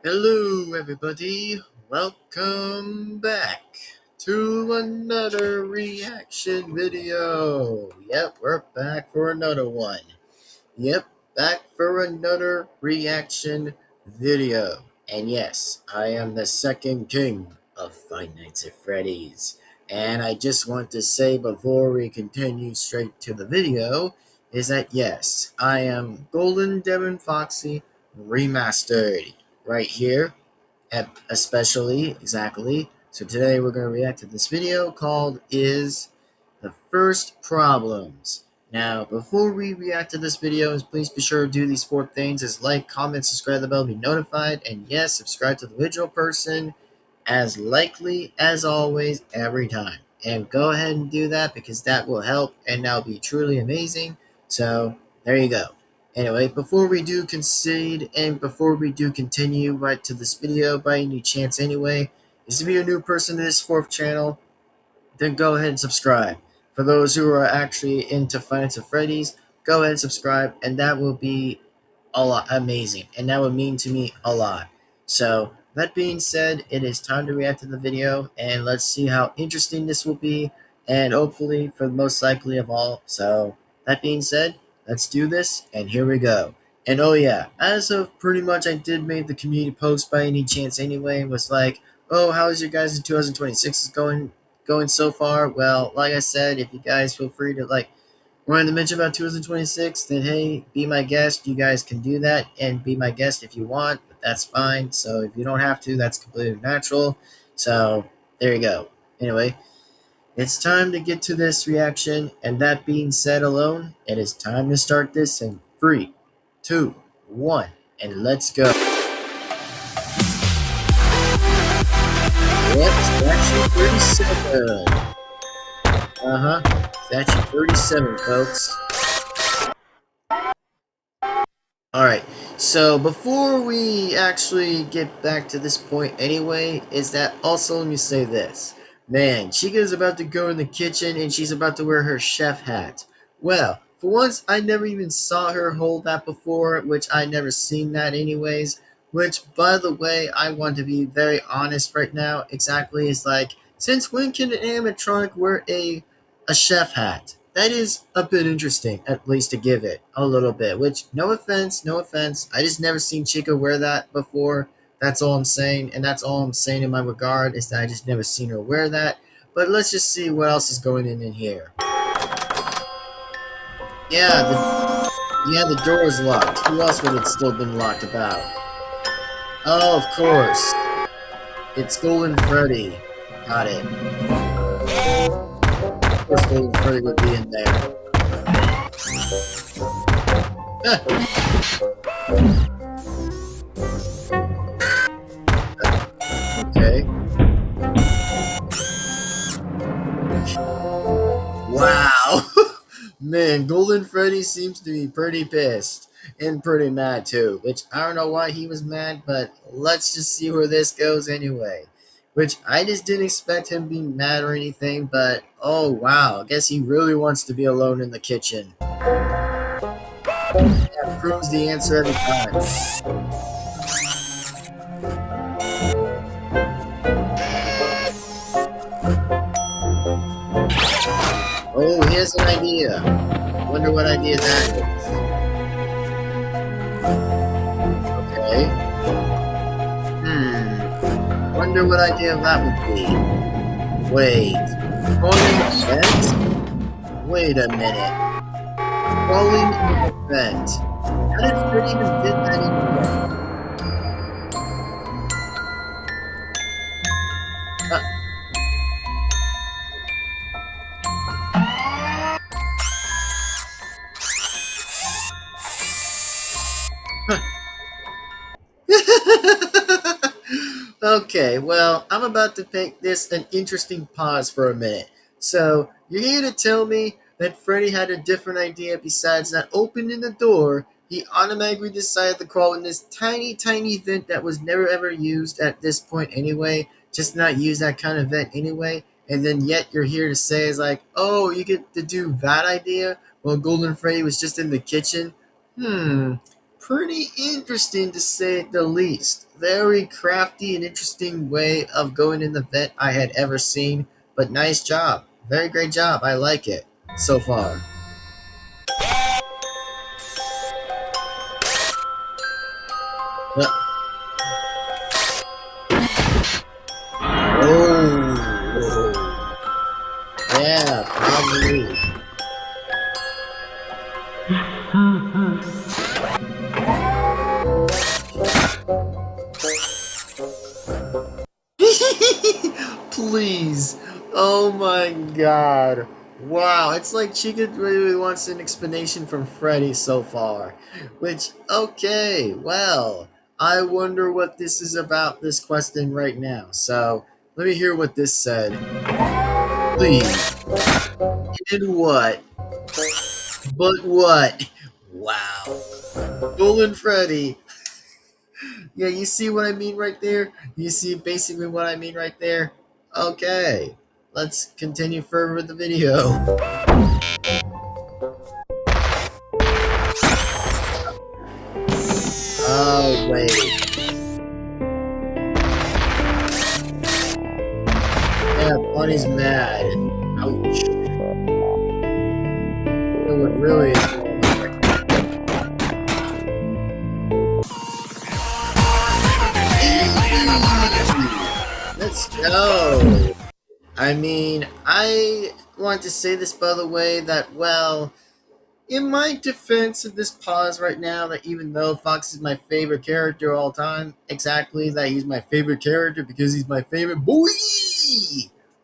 Hello, everybody. Welcome back to another reaction video. Yep, we're back for another one. Yep, back for another reaction video. And yes, I am the second king of Five Nights at Freddy's. And I just want to say before we continue straight to the video is that yes, I am Golden Devin-Foxy Remastered right here, especially exactly. So today we're going to react to this video called Is the First Problems. Now, before we react to this video, please be sure to do these four things: is like, comment, subscribe, the bell, be notified, and yes, subscribe to the original person as likely as always every time. And go ahead and do that because that will help and that'll be truly amazing. So there you go. Anyway, before we do concede and before we do continue right to this video by any chance anyway, is if you're a new person to this fourth channel, then go ahead and subscribe. For those who are actually into Five Nights at Freddy's, go ahead and subscribe, and that will be a lot amazing, and that would mean to me a lot. So that being said, it is time to react to the video, and let's see how interesting this will be, and hopefully for the most likely of all. So that being said, let's do this, and here we go. And oh yeah, as of pretty much I did make the community post by any chance anyway, was like, oh, how's your guys in 2026 is going so far? Well, like I said, if you guys feel free to wanted to mention about 2026, then hey, be my guest. You guys can do that and be my guest if you want, but that's fine. So if you don't have to, that's completely natural. So there you go. Anyway, it's time to get to this reaction. And that being said alone, it is time to start this in 3, 2, 1, and let's go. Yep, statue 37. Statue 37, folks. Alright, so before we actually get back to this point anyway, is that also let me say this. Man, Chica's about to go in the kitchen and she's about to wear her chef hat. Well, for once, I never even saw her hold that before, which I never seen that anyways. Which, by the way, I want to be very honest right now, exactly is like, since when can an animatronic wear a chef hat? That is a bit interesting, at least to give it a little bit, which, no offense, no offense. I just never seen Chica wear that before. That's all I'm saying, and that's all I'm saying in my regard, is that I just never seen her wear that. But let's just see what else is going in here. The door is locked. Who else would it still been locked about? Oh, of course. It's Golden Freddy. Got it. Of course Golden Freddy would be in there. Okay. Wow. Man, Golden Freddy seems to be pretty pissed. And pretty mad too. Which I don't know why he was mad, but let's just see where this goes anyway. Which I just didn't expect him being mad or anything, but oh wow. I guess he really wants to be alone in the kitchen. That proves the answer every time. Oh, here's an idea. Wonder what idea that is. Okay. Wonder what idea that would be. Wait. Crawling vent? Wait a minute. Crawling vent. How did Freddy even did that anyway? Okay, well, I'm about to make this an interesting pause for a minute. So, you're here to tell me that Freddy had a different idea besides not opening the door. He automatically decided to crawl in this tiny, tiny vent that was never ever used at this point anyway. Just not use that kind of vent anyway. And then yet you're here to say is like, oh, you get to do that idea? Well, Golden Freddy was just in the kitchen? pretty interesting to say the least. Very crafty and interesting way of going in the vent I had ever seen, but nice job. Very great job. I like it so far. Uh, oh, yeah, probably. Please. Oh my god. Wow, it's like Chica really wants an explanation from Freddy so far. Which, okay, well, I wonder what this is about, this question right now. So, let me hear what this said. Please. In what? But what? Wow. Golden Freddy. Yeah, you see what I mean right there? You see basically what I mean right there? Okay, let's continue further with the video. Oh, wait. Yeah, Bunny's mad. Ouch. It would really. Let's go. I mean, I want to say this by the way that, well, in my defense of this pause right now, that even though Fox is my favorite character of all time, exactly that he's my favorite character because he's my favorite boy.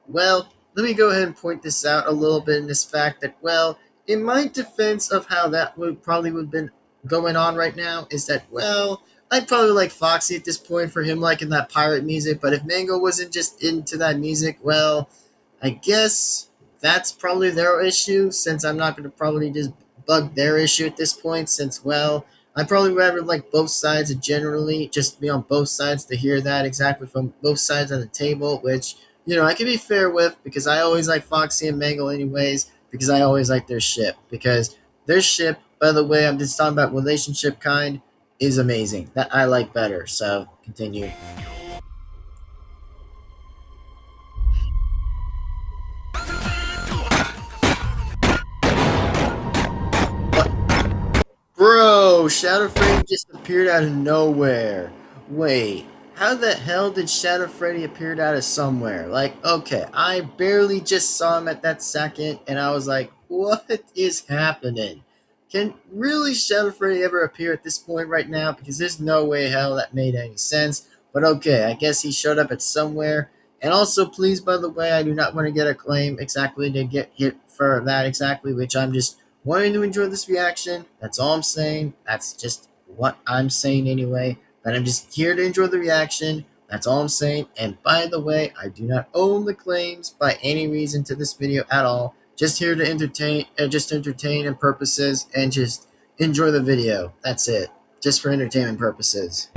Well, let me go ahead and point this out a little bit in this fact that, well, in my defense of how that would have been going on right now, is that, well, I'd probably like Foxy at this point for him liking that pirate music, but if Mango wasn't just into that music, well, I guess that's probably their issue, since I'm not going to probably just bug their issue at this point, since, well, I probably rather like both sides generally, just be on both sides to hear that exactly from both sides of the table, which, I can be fair with, because I always like Foxy and Mangle anyways, because I always like their ship, because their ship, by the way, I'm just talking about relationship kind, is amazing. That I like better, so continue. Bro, Shadow Freddy just appeared out of nowhere. Wait, how the hell did Shadow Freddy appear out of somewhere? Like, okay, I barely just saw him at that second, and I was like, what is happening? Can really Shadow Freddy ever appear at this point right now? Because there's no way hell that made any sense. But okay, I guess he showed up at somewhere. And also, please, by the way, I do not want to get a claim exactly to get hit for that exactly, which I'm just wanting to enjoy this reaction. That's all I'm saying. That's just what I'm saying anyway. But I'm just here to enjoy the reaction. That's all I'm saying. And by the way, I do not own the claims by any reason to this video at all. Just here to entertain and purposes, and just enjoy the video. That's it. Just for entertainment purposes.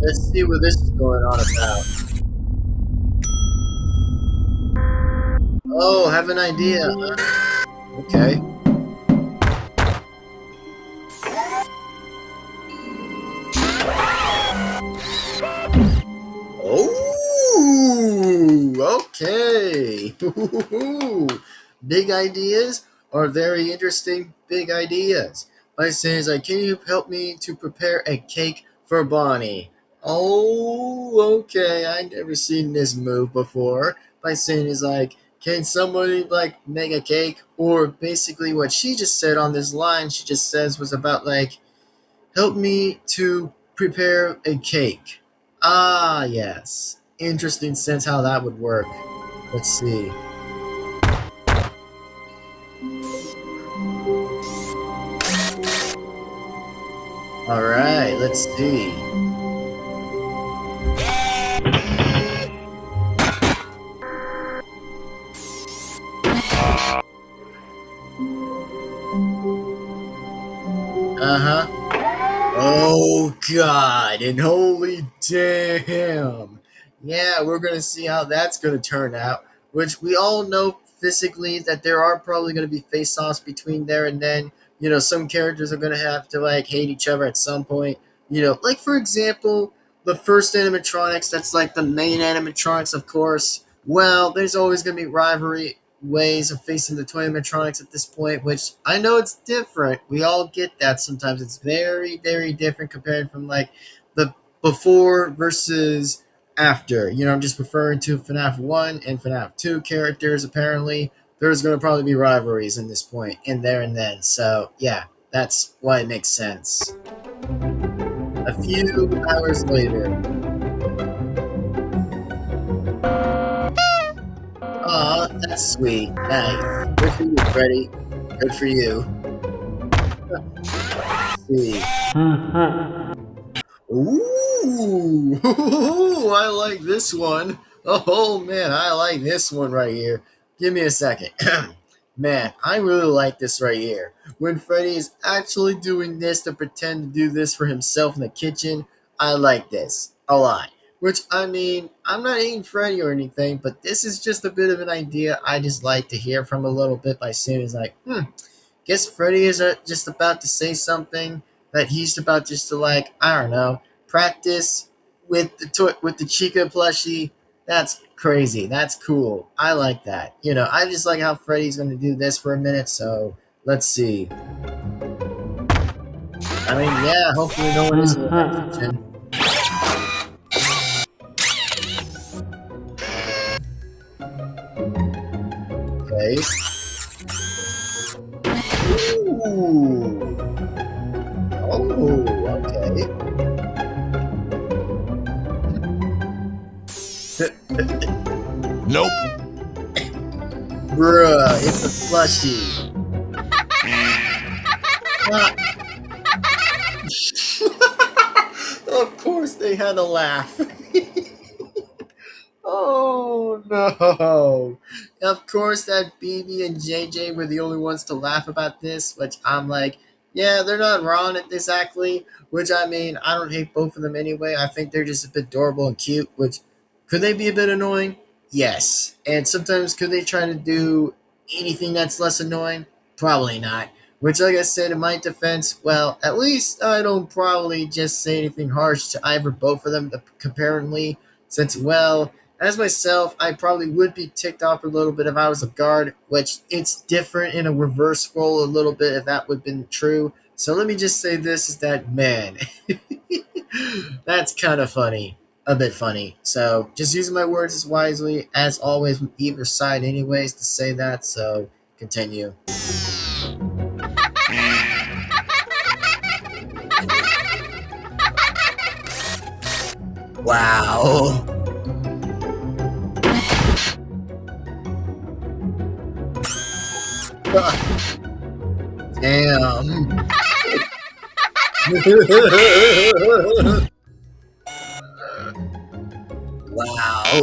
Let's see what this is going on about. Oh, have an idea, huh? Okay. Oh, okay. Big ideas are very interesting. Big ideas. By saying, like, can you help me to prepare a cake for Bonnie? Oh, okay. I never seen this move before. By saying is like, can somebody like make a cake? Or basically what she just said on this line, she just says was about like, help me to prepare a cake. Ah, yes. Interesting sense how that would work. Let's see. Alright, let's see. Uh-huh. dragon. Holy damn. Yeah, we're going to see how that's going to turn out, which we all know physically that there are probably going to be face-offs between there and then. Some characters are going to have to like hate each other at some point. Like for example, the first animatronics, that's like the main animatronics, of course. Well, there's always going to be rivalry ways of facing the toy animatronics at this point, which I know it's different. We all get that sometimes. It's very, very different compared from like the before versus after. I'm just referring to FNAF 1 and FNAF 2 characters. Apparently, there's going to probably be rivalries in this point, in there and then. So, yeah, that's why it makes sense. A few hours later. Aw, that's sweet. Nice. Good for you, Freddy. Good for you. Let's see. Ooh, I like this one. Oh man, I like this one right here. Give me a second. Man, I really like this right here. When Freddy is actually doing this to pretend to do this for himself in the kitchen, I like this a lot. Which, I mean, I'm not hating Freddy or anything, but this is just a bit of an idea I just like to hear from a little bit by seeing it's like, guess Freddy is just about to say something that he's about just to like, I don't know, practice with the Chica plushie. That's crazy. That's cool. I like that. I just like how Freddy's going to do this for a minute. So let's see. I mean, yeah. Hopefully, no one is in the kitchen. Okay. Ooh. Oh, okay. Nope. Bruh, it's a plushie. Of course they had to laugh. Oh no. Of course that BB and JJ were the only ones to laugh about this, which I'm like, yeah, they're not wrong exactly. Which I mean, I don't hate both of them anyway. I think they're just a bit adorable and cute, which could they be a bit annoying? Yes. And sometimes could they try to do anything that's less annoying? Probably not. Which, like I said, in my defense, well, at least I don't probably just say anything harsh to either both of them, apparently, since, well, as myself, I probably would be ticked off a little bit if I was a guard, which it's different in a reverse scroll a little bit if that would have been true. So let me just say this is that, man, that's kind of funny. A bit funny. So just using my words as wisely, as always, from either side anyways, to say that. So continue. Wow. Damn. Wow.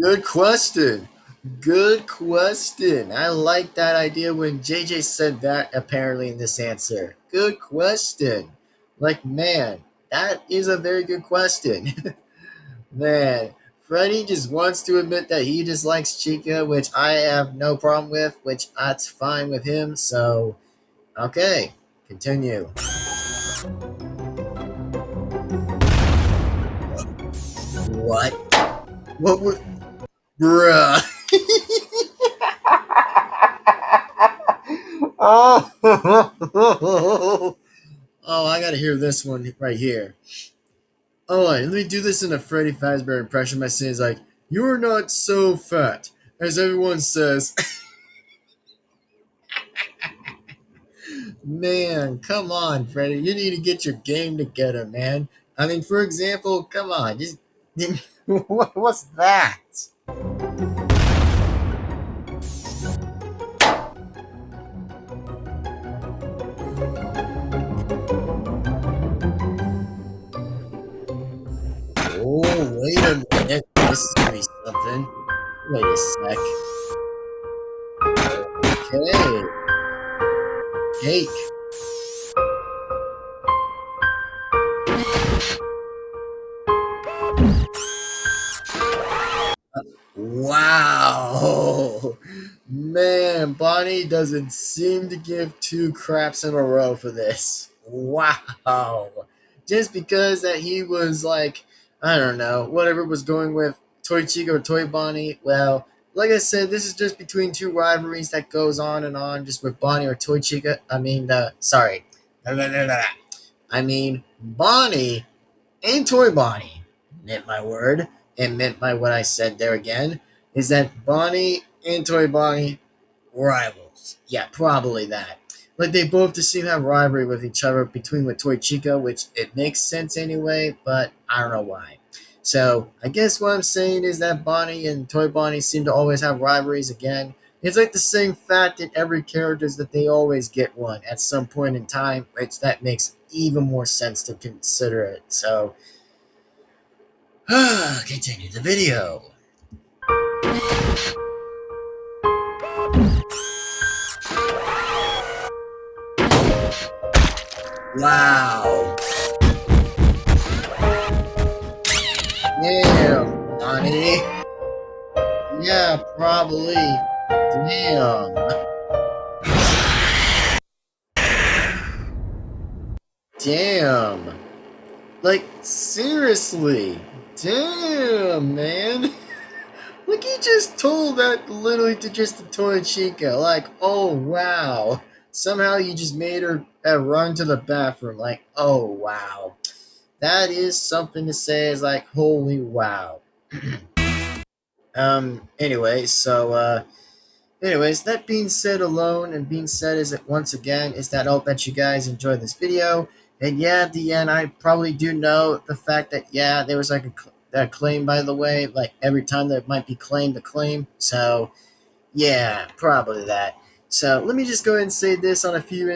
Good question. Good question. I like that idea when JJ said that apparently in this answer. Good question. Like, man, that is a very good question. Man, Freddy just wants to admit that he dislikes Chica, which I have no problem with, which that's fine with him. So, okay, continue. What? What would. Bruh. Oh, I gotta hear this one right here. Oh, let me do this in a Freddy Fazbear impression by saying, like, you're not so fat, as everyone says. Man, come on, Freddy. You need to get your game together, man. I mean, for example, come on. Just what's that? Oh, wait a minute. This is gonna be something. Wait a sec. Okay. cake. Wow. Man, Bonnie doesn't seem to give two craps in a row for this. Wow. Just because that he was like, I don't know, whatever was going with Toy Chica or Toy Bonnie. Well, like I said, this is just between two rivalries that goes on, just with Bonnie or Toy Chica. Sorry. I mean, Bonnie and Toy Bonnie, meant my word, and meant by what I said there again, is that Bonnie and Toy Bonnie rivals. Yeah, probably that. Like they both just seem to have rivalry with each other between with Toy Chica, which it makes sense anyway, but I don't know why. So I guess what I'm saying is that Bonnie and Toy Bonnie seem to always have rivalries again. It's like the same fact in every character is that they always get one at some point in time, which that makes even more sense to consider it. So continue the video. Wow. Damn, Bonnie. Yeah, probably. Damn. Damn. Like, seriously. Damn, man. Like, he just told that literally to just a Toy Chica. Like, oh, wow. Somehow you just made her run to the bathroom. Like, oh, wow. That is something to say is like, holy wow. Anyway, anyways, that being said alone and being said is that once again is that I hope that you guys enjoyed this video. And yeah, at the end, I probably do know the fact that, yeah, there was like a claim, by the way, like every time there might be claimed a claim. So yeah, probably that. So let me just go ahead and say this on a few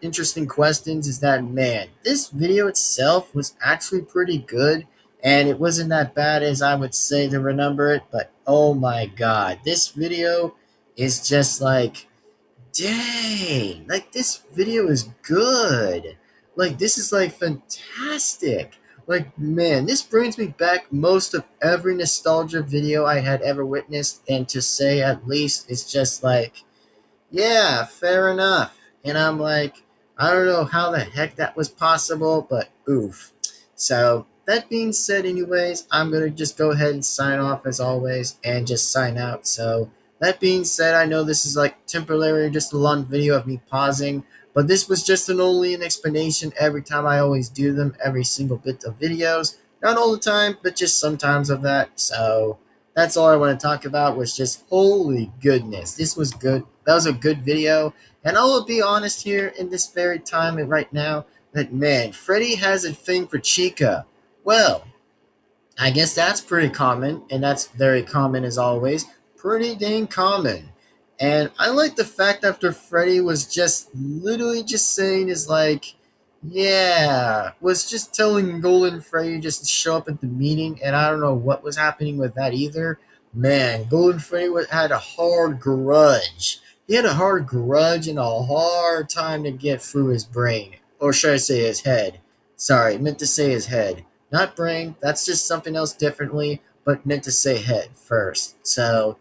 interesting questions is that, man, this video itself was actually pretty good, and it wasn't that bad as I would say to remember it, but oh my god, this video is just like, dang, like this video is good. Like this is like fantastic. Like man, this brings me back most of every nostalgia video I had ever witnessed, and to say at least it's just like, yeah, fair enough. And I'm like, I don't know how the heck that was possible, but oof. So, that being said, anyways, I'm going to just go ahead and sign off as always and just sign out. So, that being said, I know this is like temporary, just a long video of me pausing, but this was just only an explanation every time I always do them, every single bit of videos. Not all the time, but just sometimes of that. So, that's all I want to talk about was just holy goodness. This was good. That was a good video. And I will be honest here in this very time and right now that man, Freddy has a thing for Chica. Well, I guess that's pretty common, and that's very common as always. Pretty dang common. And I like the fact after Freddy was just literally just saying is like, yeah, was just telling Golden Freddy just to show up at the meeting, and I don't know what was happening with that either. Man, Golden Freddy had a hard grudge. He had a hard grudge and a hard time to get through his brain. Or should I say his head? Sorry, meant to say his head. Not brain, that's just something else differently, but meant to say head first. So,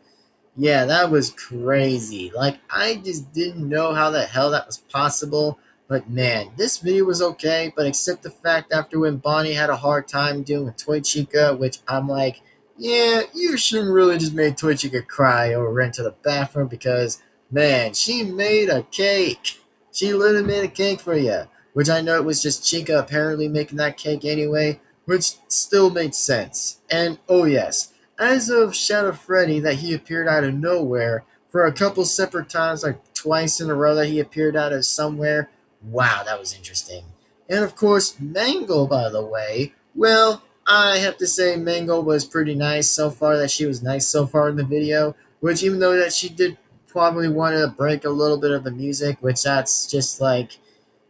yeah, that was crazy. Like, I just didn't know how the hell that was possible. But man, this video was okay, but except the fact after when Bonnie had a hard time dealing with Toy Chica, which I'm like, yeah, you shouldn't really just make Toy Chica cry or run to the bathroom because, man, she made a cake. She literally made a cake for you, which I know it was just Chica apparently making that cake anyway, which still made sense. And oh yes, as of Shadow Freddy, that he appeared out of nowhere for a couple separate times, like twice in a row that he appeared out of somewhere. Wow, that was interesting. And of course, Mango, by the way, well, I have to say Mango was pretty nice so far, that she was nice so far in the video, which even though that she did probably want to break a little bit of the music, which that's just like,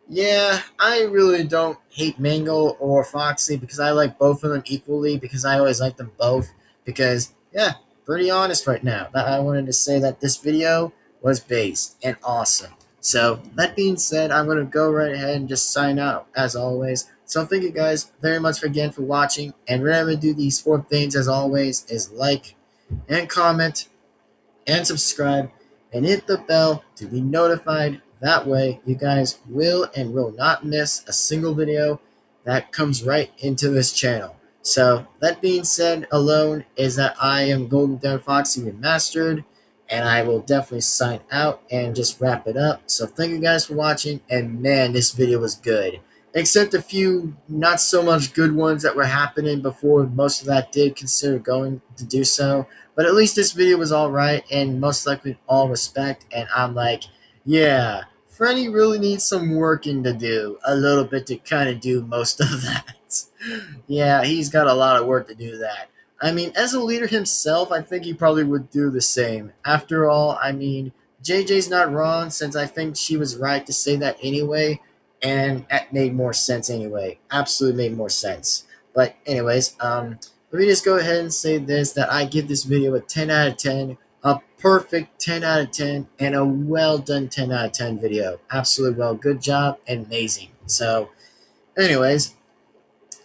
yeah, I really don't hate Mango or Foxy because I like both of them equally because I always like them both because, yeah, pretty honest right now. I wanted to say that this video was based and awesome. So that being said, I'm going to go right ahead and just sign out as always. So thank you guys very much again for watching. And remember to do these 4 things as always is like and comment and subscribe and hit the bell to be notified. That way you guys will and will not miss a single video that comes right into this channel. So that being said alone is that I am Golden Devin-Foxy Remastered, and I will definitely sign out and just wrap it up. So thank you guys for watching, and man, this video was good. Except a few not so much good ones that were happening before most of that did consider going to do so. But at least this video was alright, and most likely all respect, and I'm like, yeah, Freddy really needs some working to do, a little bit to kind of do most of that. Yeah, he's got a lot of work to do that. I mean, as a leader himself, I think he probably would do the same. After all, I mean, JJ's not wrong, since I think she was right to say that anyway, and that made more sense anyway. Absolutely made more sense. But anyways, let me just go ahead and say this, that I give this video a 10 out of 10, a perfect 10 out of 10, and a well done 10 out of 10 video. Absolutely well. Good job. Amazing. So, anyways,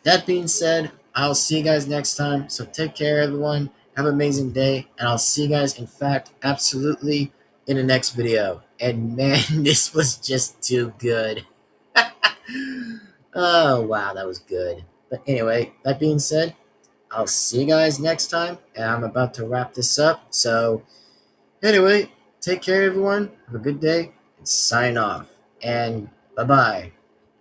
that being said, I'll see you guys next time. So take care, everyone. Have an amazing day. And I'll see you guys, in fact, absolutely in the next video. And man, this was just too good. Oh, wow, that was good. But anyway, that being said, I'll see you guys next time. And I'm about to wrap this up. So anyway, take care, everyone. Have a good day. And sign off. And bye-bye.